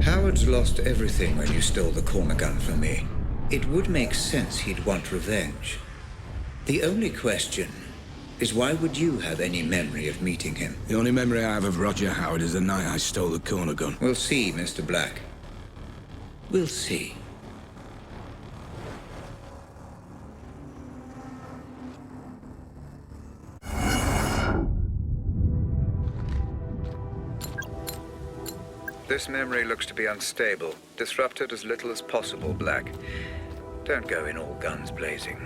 Howard's lost everything when you stole the corner gun from me. It would make sense he'd want revenge. The only question is, why would you have any memory of meeting him? The only memory I have of Roger Howard is the night I stole the corner gun. We'll see, Mr. Black. We'll see. This memory looks to be unstable. Disrupt it as little as possible, Black. Don't go in all guns blazing.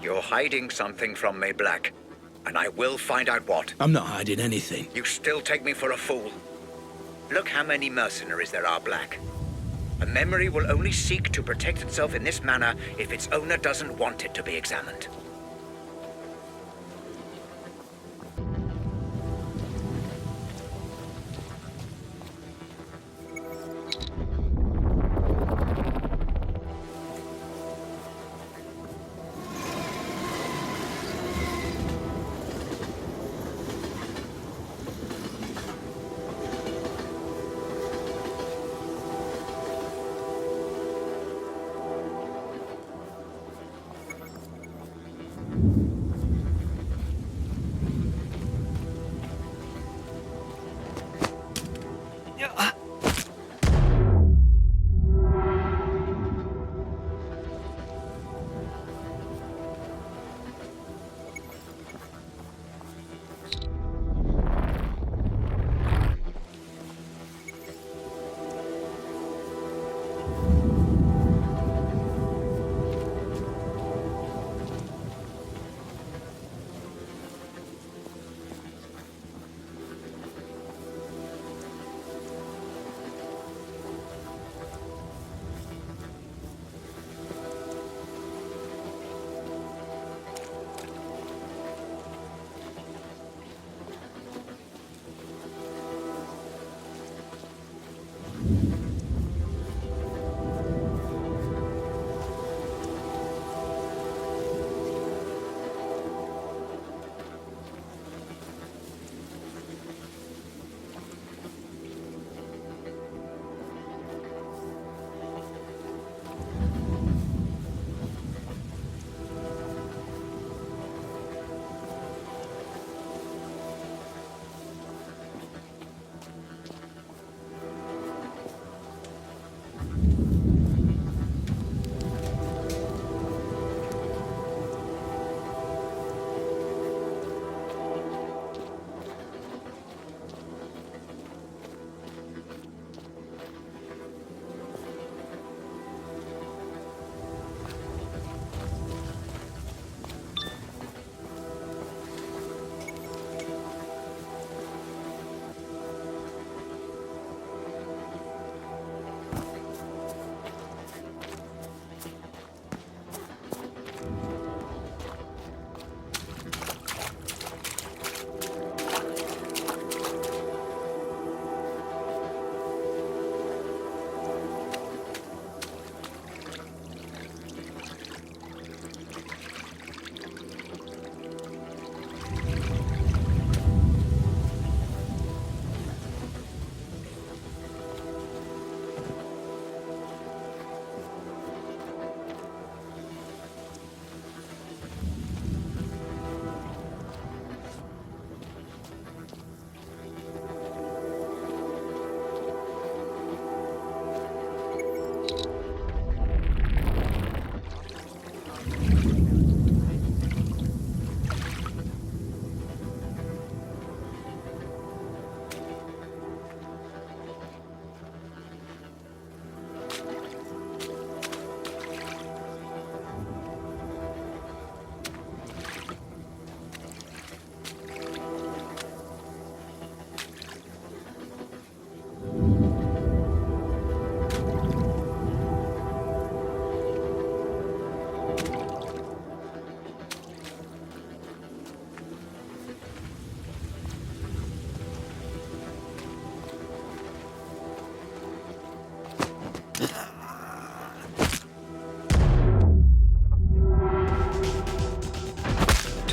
You're hiding something from me, Black. And I will find out what. I'm not hiding anything. You still take me for a fool. Look how many mercenaries there are, Black. A memory will only seek to protect itself in this manner if its owner doesn't want it to be examined.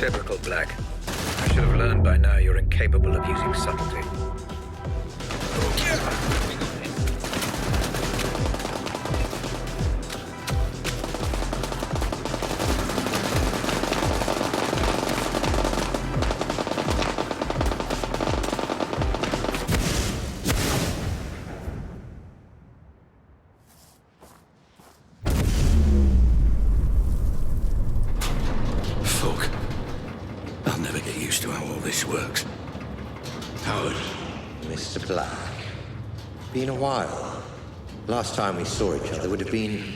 Typical Black. I should have learned by now you're incapable of using subtlety. Fuck. I'll never get used to how all this works. Howard. Mr. Black. Been a while. Last time we saw each other would have been...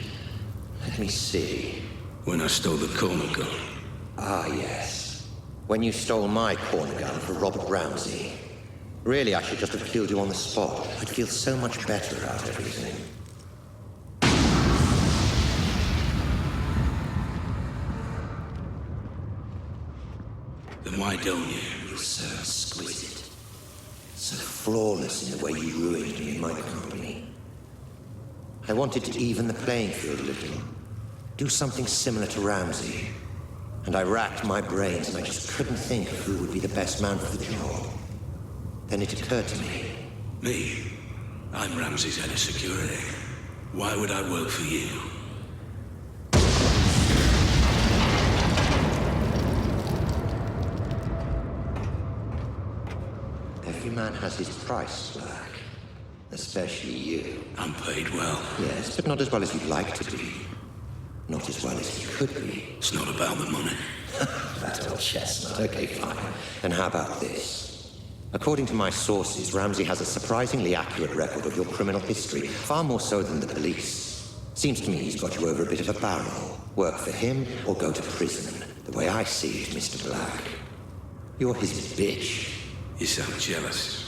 Let me see. When I stole the corner gun. Ah, yes. When you stole my corner gun for Robert Ramsey. Really, I should just have killed you on the spot. I'd feel so much better about everything. Then why don't you? You're so exquisite. So flawless in the way you ruined me in my company. I wanted to even the playing field a little. Do something similar to Ramsey. And I racked my brains and I just couldn't think of who would be the best man for the job. Then it occurred to me. Me? I'm Ramsey's head of security. Why would I work for you? Every man has his price, Black. Especially you. I'm paid well. Yes, but not as well as you'd like to be. Not as well as you could be. It's not about the money. That old chestnut. Okay, fine. Then how about this? According to my sources, Ramsey has a surprisingly accurate record of your criminal history, far more so than the police. Seems to me he's got you over a bit of a barrel. Work for him or go to prison. The way I see it, Mr. Black. You're his bitch. You sound jealous.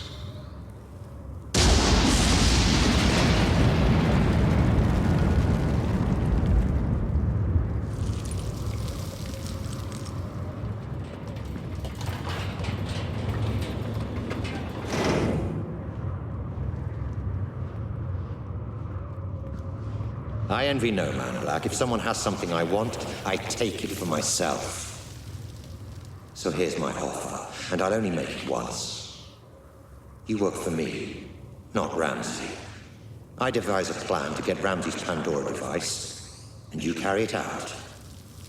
I envy no man, Black. If someone has something I want, I take it for myself. So here's my offer, and I'll only make it once. You work for me, not Ramsey. I devise a plan to get Ramsey's Pandora device, and you carry it out.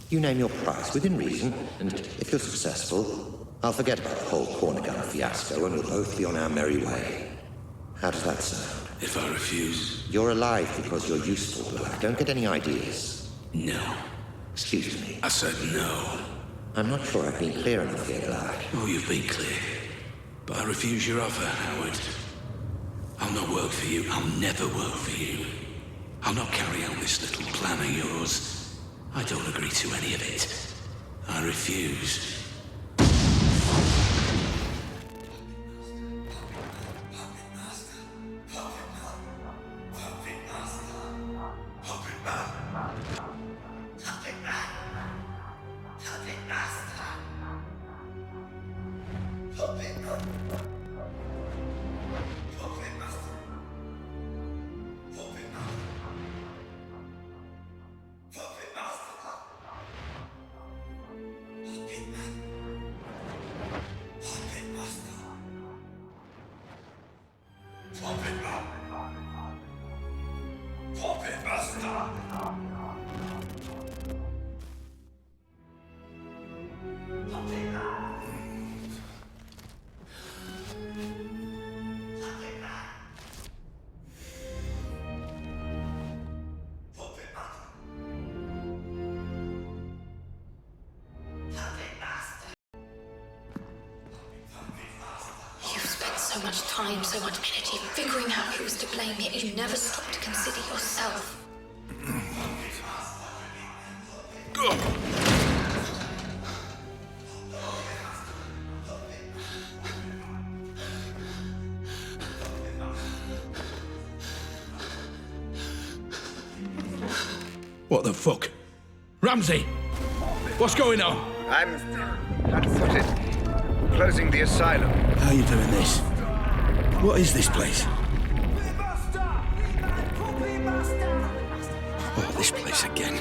You name your price within reason, and if you're successful, I'll forget about the whole corner gun fiasco, and we'll both be on our merry way. How does that sound? If I refuse? You're alive because you're useful, Black. Don't get any ideas. No. Excuse me. I said no. I'm not sure I've been clear enough here, Black. Oh, you've been clear. But I refuse your offer, Howard. I'll not work for you. I'll never work for you. I'll not carry out this little plan of yours. I don't agree to any of it. I refuse. So much time, so much energy figuring out who was to blame, yet you never stopped to consider yourself. What the fuck? Ramsey! What's going on? How to put it? Closing the asylum. How are you doing this? What is this place? Oh, this place again.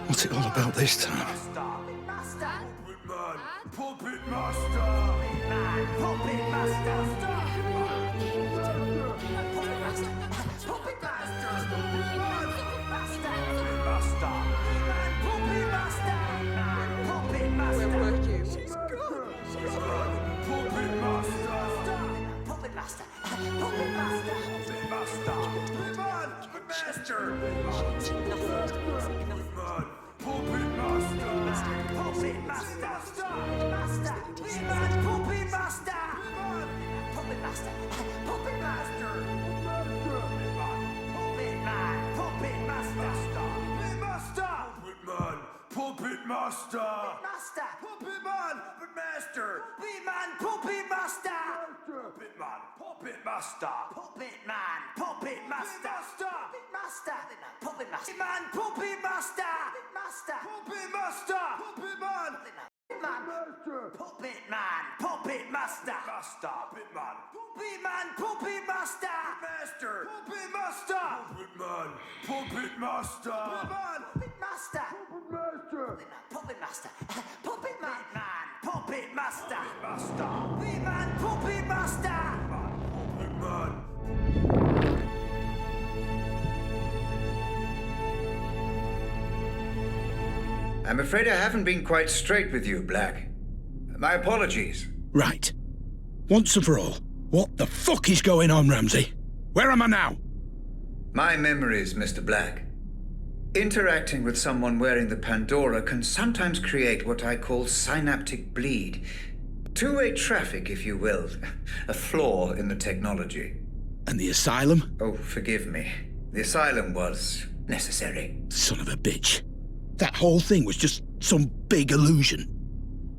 What's it all about this time? Puppet Master! Puppet Master! Puppet Master! Puppet Master! Puppet Master! Where were you? She's gone! She's gone! Puppet Master! Puppet Master! Puppet Master! Puppet Master! Puppet Master! Puppet Master! Puppet Master! Master! Man! Puppet Master! Puppet Master! Puppet Master! Puppet Man! Puppet Master! Puppet Master! Puppet Man! Puppet Master! Master! Puppet Man! Puppet Master! Puppet Man! Puppet Master! Puppet Man! Puppet Master! Puppet Man! Puppet Master! Puppet Master! Puppet Master! Man! Puppet Master! Master! Puppet Master! Puppet Man! Puppet Man! Puppet Master! Master! Puppet Man! Puppet Man! Puppet Master! Master! Puppet Master! Puppet Man! Puppet Master! Puppet Master! Puppet Master! Puppet Man! Puppet Master! Master! Puppet Man! Puppet Master! Puppet Man! I'm afraid I haven't been quite straight with you, Black. My apologies. Right. Once and for all, what the fuck is going on, Ramsey? Where am I now? My memories, Mr. Black. Interacting with someone wearing the Pandora can sometimes create what I call synaptic bleed. Two-way traffic, if you will. A flaw in the technology. And the asylum? Oh, forgive me. The asylum was necessary. Son of a bitch. That whole thing was just some big illusion.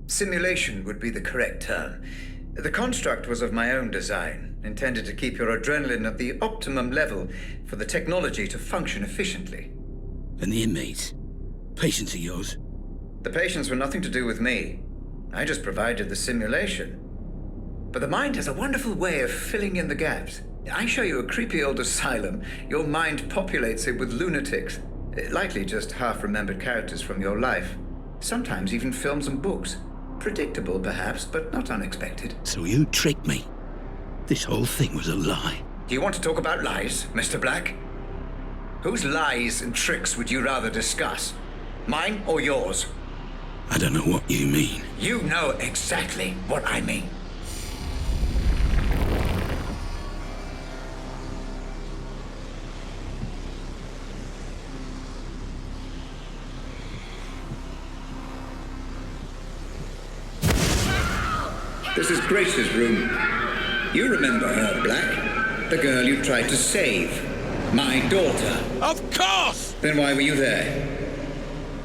Simulation would be the correct term. The construct was of my own design, intended to keep your adrenaline at the optimum level for the technology to function efficiently. And the inmates? Patients of yours? The patients were nothing to do with me. I just provided the simulation. But the mind has a wonderful way of filling in the gaps. I show you a creepy old asylum, your mind populates it with lunatics. Likely just half-remembered characters from your life. Sometimes even films and books. Predictable, perhaps, but not unexpected. So you tricked me. This whole thing was a lie. Do you want to talk about lies, Mr. Black? Whose lies and tricks would you rather discuss? Mine or yours? I don't know what you mean. You know exactly what I mean. This is Grace's room. You remember her, Black? The girl you tried to save. My daughter. Of course! Then why were you there?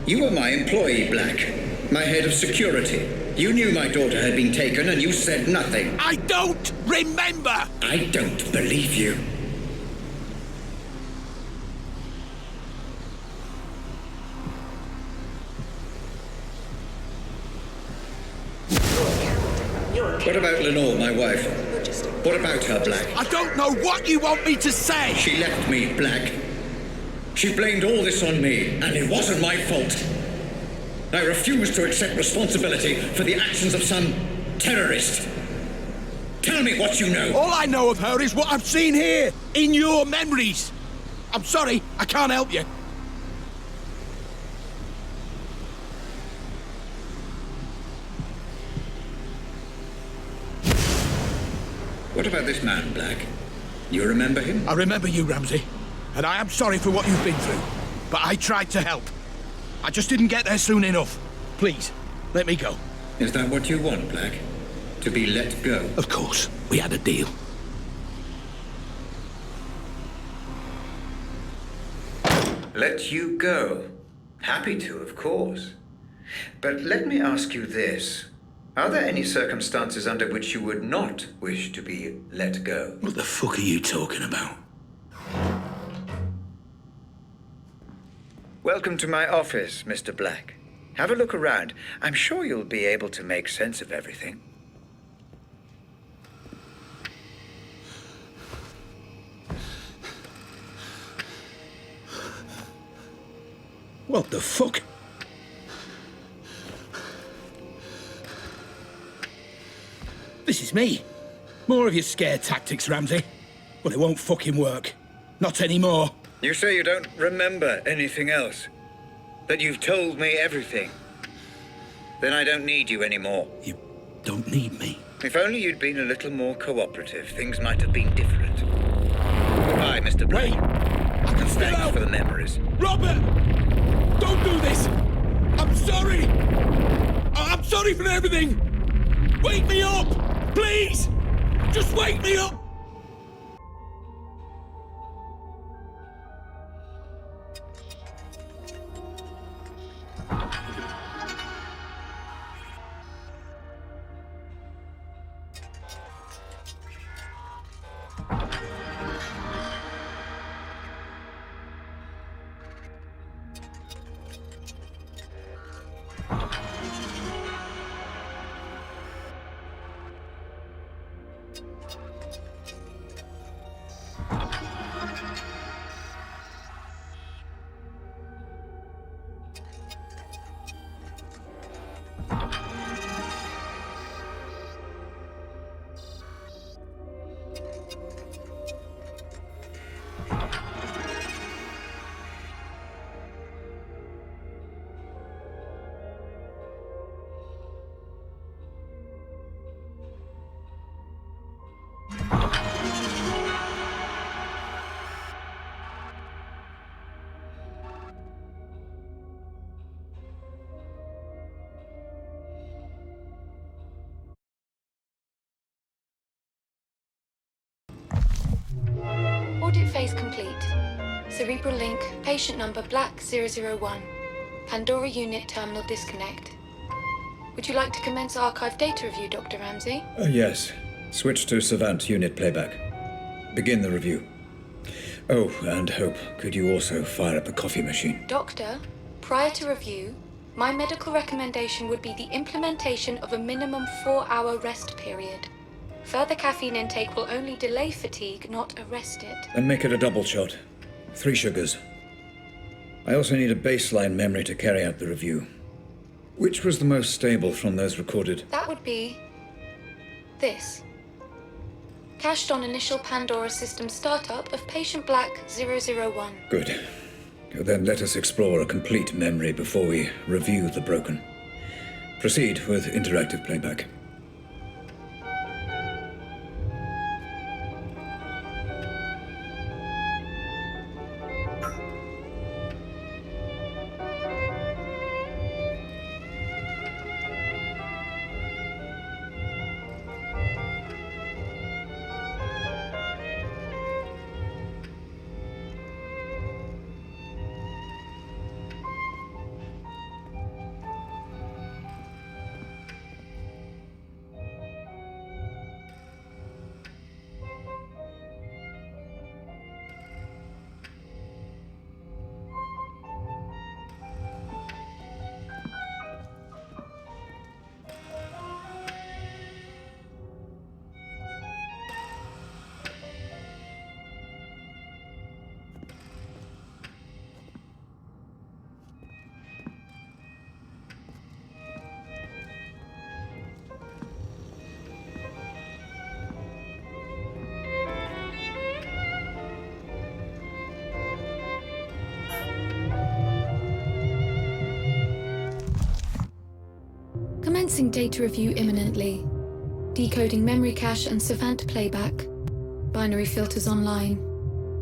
You were my employee, Black. My head of security. You knew my daughter had been taken and you said nothing. I don't remember! I don't believe you. What about Lenore, my wife? What about her, Black? I don't know what you want me to say! She left me, Black. She blamed all this on me, and it wasn't my fault. I refuse to accept responsibility for the actions of some terrorist. Tell me what you know. All I know of her is what I've seen here, in your memories. I'm sorry, I can't help you. What about this man, Black? You remember him? I remember you, Ramsey, and I am sorry for what you've been through, but I tried to help. I just didn't get there soon enough. Please, let me go. Is that what you want, Black? To be let go? Of course, we had a deal. Let you go? Happy to, of course. But let me ask you this. Are there any circumstances under which you would not wish to be let go? What the fuck are you talking about? Welcome to my office, Mr. Black. Have a look around. I'm sure you'll be able to make sense of everything. What the fuck? This is me. More of your scare tactics, Ramsey. But it won't fucking work. Not anymore. You say you don't remember anything else? That you've told me everything? Then I don't need you anymore. You don't need me. If only you'd been a little more cooperative, things might have been different. Goodbye, Mr. Blake. Wait! I can still Thanks help! for the memories. Robert! Don't do this! I'm sorry! I'm sorry for everything! Wake me up! Please! Just wake me up! Audit phase complete. Cerebral link, patient number Black 001. Pandora unit terminal disconnect. Would you like to commence archive data review, Dr. Ramsey? Yes. Switch to Savant unit playback. Begin the review. Oh, and Hope, could you also fire up a coffee machine? Doctor, prior to review, my medical recommendation would be the implementation of a minimum 4-hour rest period. Further caffeine intake will only delay fatigue, not arrest it. Then make it a double shot. 3 sugars. I also need a baseline memory to carry out the review. Which was the most stable from those recorded? That would be this. Cached on initial Pandora system startup of patient Black 001. Good. Then let us explore a complete memory before we review the broken. Proceed with interactive playback. Commencing data review imminently. Decoding memory cache and Savant playback. Binary filters online.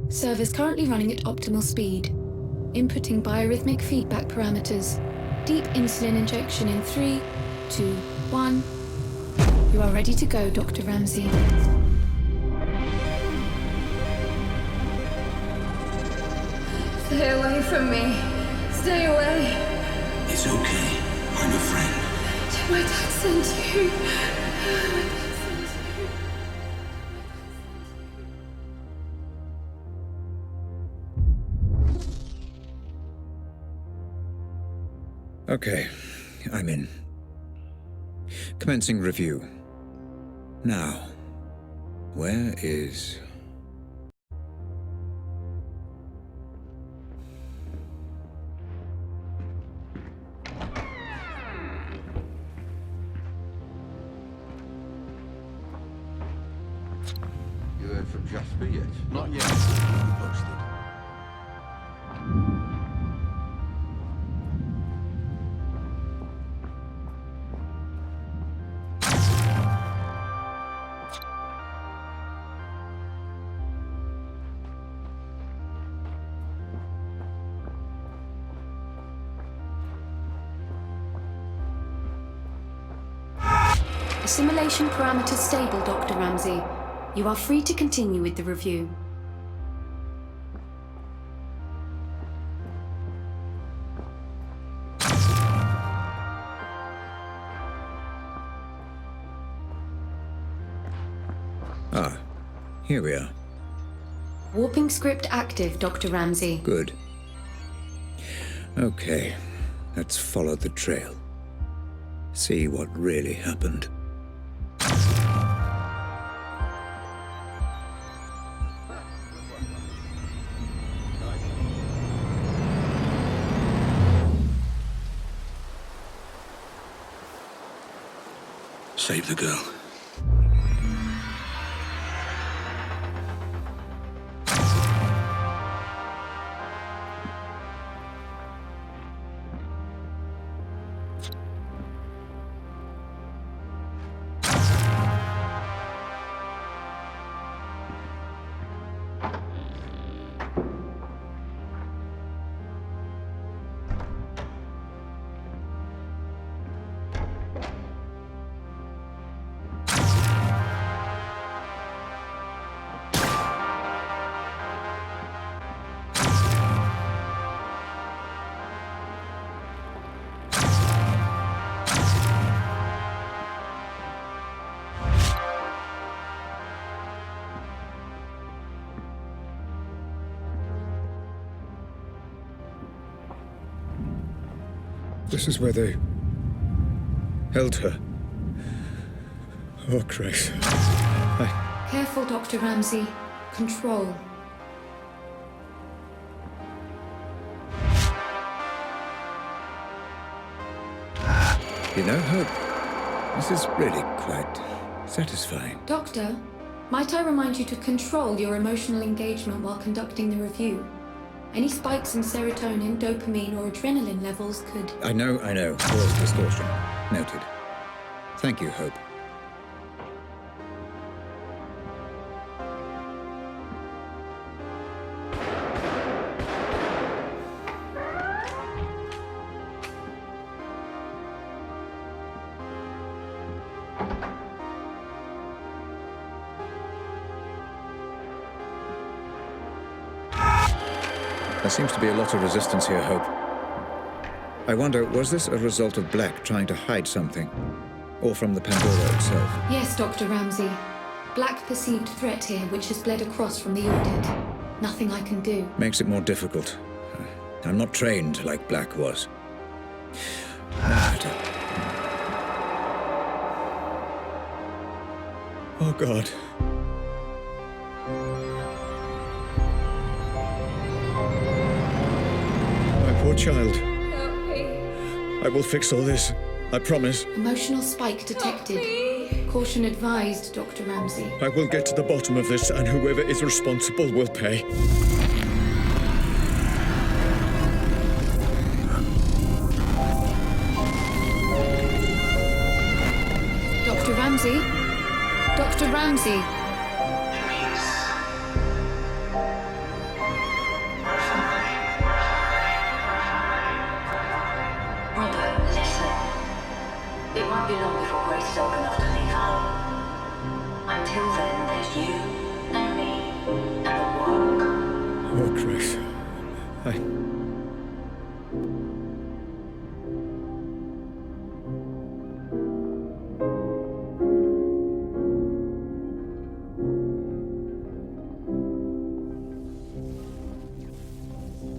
Servers currently running at optimal speed. Inputting biorhythmic feedback parameters. Deep insulin injection in 3, 2, 1. You are ready to go, Dr. Ramsey. Stay away from me. Stay away. It's okay. I'm a friend. Did my dad send you? My dad sent you. Okay, I'm in. Commencing review. Now, where is... Jasper yet? Not yet. Keep me posted. Simulation parameters stable, Dr. Ramsey. You are free to continue with the review. Ah, here we are. Warping script active, Dr. Ramsey. Good. Okay, let's follow the trail. See what really happened. Save the girl. This is where they held her. Oh, Christ. Careful, Dr. Ramsey. Control. You know, Hope, this is really quite satisfying. Doctor, might I remind you to control your emotional engagement while conducting the review? Any spikes in serotonin, dopamine, or adrenaline levels could... I know. Cause distortion. Noted. Thank you, Hope. There seems to be a lot of resistance here, Hope. I wonder, was this a result of Black trying to hide something? Or from the Pandora itself? Yes, Dr. Ramsey. Black perceived threat here, which has bled across from the audit. Nothing I can do. Makes it more difficult. I'm not trained like Black was. No matter. Oh, God. Poor child. Help me. I will fix all this. I promise. Emotional spike detected. Caution advised, Dr. Ramsey. I will get to the bottom of this, and whoever is responsible will pay. Dr. Ramsey? Dr. Ramsey?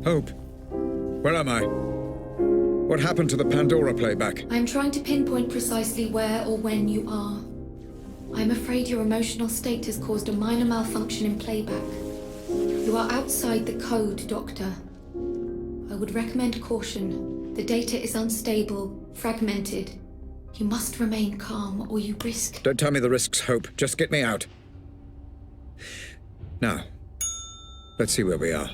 Hope, where am I? What happened to the Pandora playback? I'm trying to pinpoint precisely where or when you are. I'm afraid your emotional state has caused a minor malfunction in playback. You are outside the code, Doctor. I would recommend caution. The data is unstable, fragmented. You must remain calm, or you risk... Don't tell me the risks, Hope. Just get me out. Now, let's see where we are.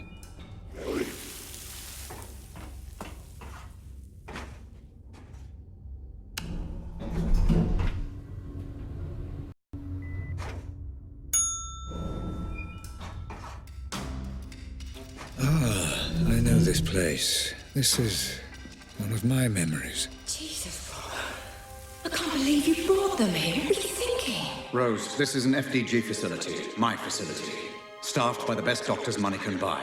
Ah, I know this place. This is one of my memories. Jesus, Robert. I can't believe you brought them here. What were you thinking? Rose, this is an FDG facility, my facility. Staffed by the best doctors money can buy.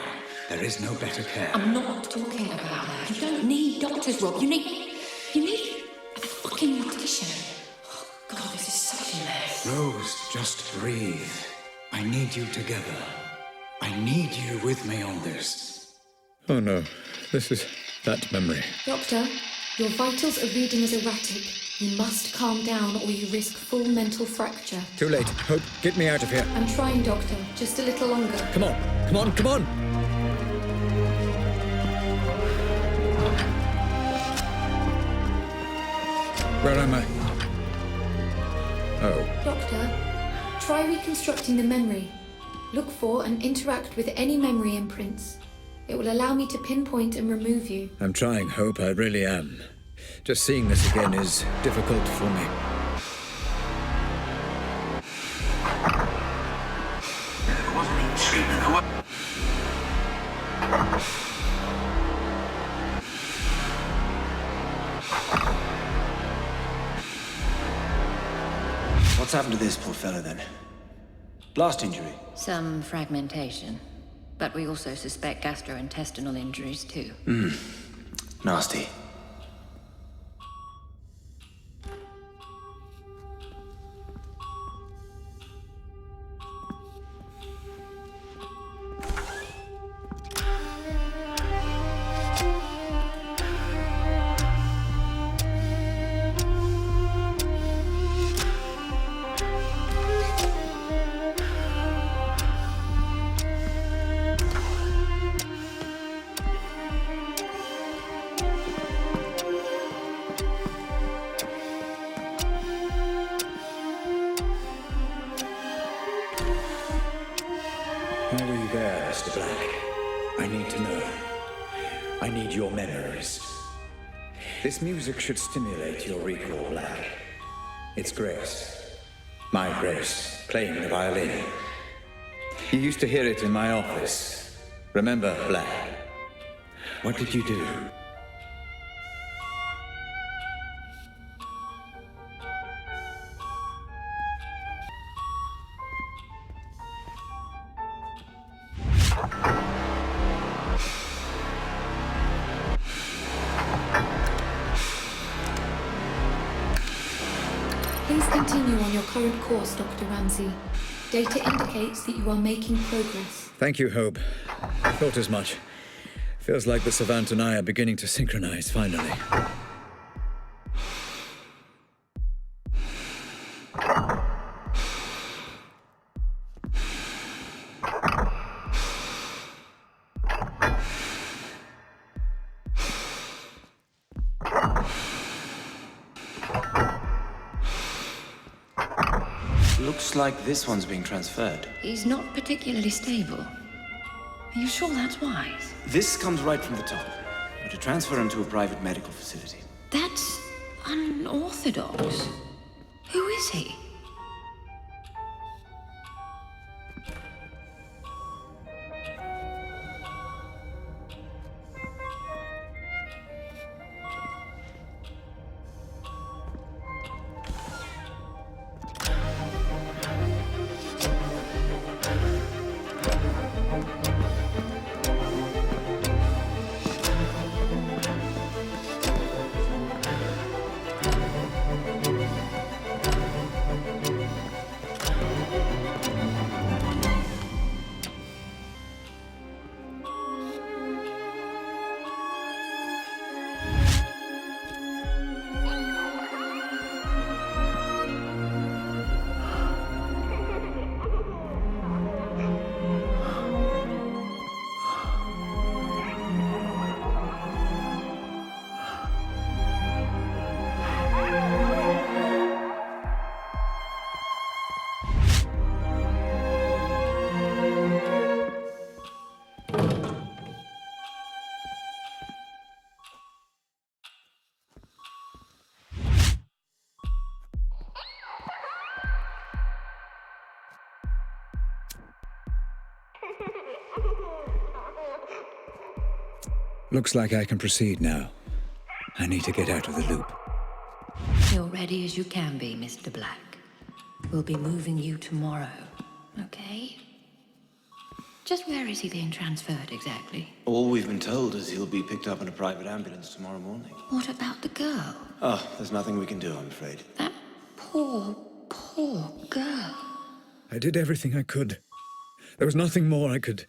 There is no better care. I'm not talking about that. You don't need doctors, Rob. You need a fucking mortician. Oh, God, this is such a mess. Rose, just breathe. I need you together. I need you with me on this. Oh no, this is that memory. Doctor, your vitals are reading as erratic. You must calm down or you risk full mental fracture. Too late. Hope, get me out of here. I'm trying, Doctor. Just a little longer. Come on, come on, come on! Where am I? Oh. Doctor, try reconstructing the memory. Look for and interact with any memory imprints. It will allow me to pinpoint and remove you. I'm trying, Hope. I really am. Just seeing this again is difficult for me. There wasn't even treatment. What's happened to this poor fellow then? Blast injury? Some fragmentation. But we also suspect gastrointestinal injuries too. Nasty. How were you there, Mr. Black? I need to know. I need your memories. This music should stimulate your recall, Black. It's Grace. My Grace, playing the violin. You used to hear it in my office. Remember, Black? What did you do? Please continue on your current course, Dr. Ramsey. Data indicates that you are making progress. Thank you, Hope. I thought as much. Feels like the Savant and I are beginning to synchronize, finally. Looks like this one's being transferred. He's not particularly stable. Are you sure that's wise? This comes right from the top. We're to transfer him to a private medical facility. That's unorthodox. Who is he? Looks like I can proceed now. I need to get out of the loop. You're ready as you can be, Mr. Black. We'll be moving you tomorrow, okay? Just where is he being transferred exactly? All we've been told is he'll be picked up in a private ambulance tomorrow morning. What about the girl? Oh, there's nothing we can do, I'm afraid. That poor, poor girl. I did everything I could. There was nothing more I could...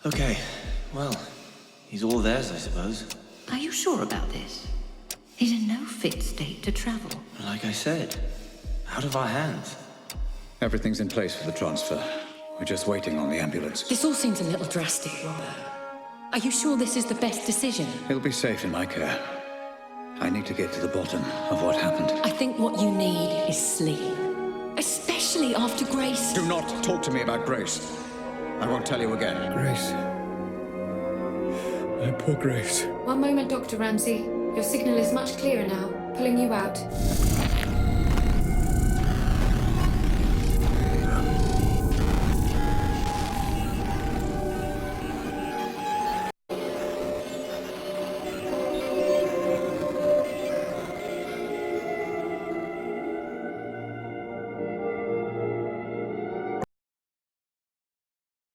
Okay, well, he's all theirs, I suppose. Are you sure about this? He's in no fit state to travel. Like I said, out of our hands. Everything's in place for the transfer. We're just waiting on the ambulance. This all seems a little drastic, Robert. Are you sure this is the best decision? He'll be safe in my care. I need to get to the bottom of what happened. I think what you need is sleep. Especially after Grace. Do not talk to me about Grace. I won't tell you again. Grace. My poor Grace. One moment, Dr. Ramsey. Your signal is much clearer now. Pulling you out.